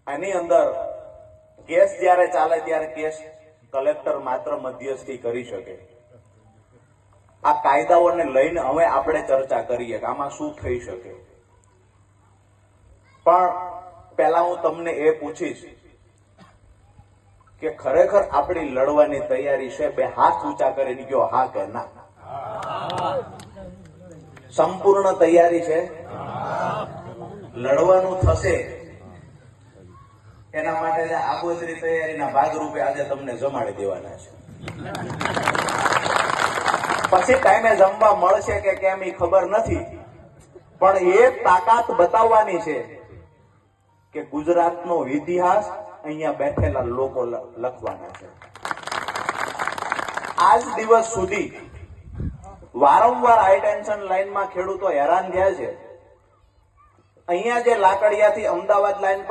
આની અંદર કેસ જ્યારે ચાલે ત્યારે કેસ કલેક્ટર માત્ર મધ્યસ્થી કરી શકે. આ કાયદાઓને લઈને હવે આપણે ચર્ચા કરીએ કે આમાં શું થઈ શકે. પણ પહેલા હું તમને એ પૂછીશ કે ખરેખર આપણી લડવાની તૈયારી છે? બે હાથ ઊંચા કરીને કયો હા કે ના. સંપૂર્ણ તૈયારી છે? લડવાનું થશે એના માટે આગોતરી તૈયારીના ભાગરૂપે આજે તમને જમાડી દેવાના છે. પછી ટાઈમે જમવા મળશે કે કેમ એ ખબર નથી, પણ એ તાકાત બતાવવાની છે કે ગુજરાતનો ઇતિહાસ અહીંયા બેઠેલા લોકો લખવાના છે. આજ દિવસ સુધી વારંવાર હાઈ ટેન્શન લાઈનમાં ખેડૂતો હેરાન થયા છે. અહીંયા જે લાકડિયાથી અમદાવાદ લાઈન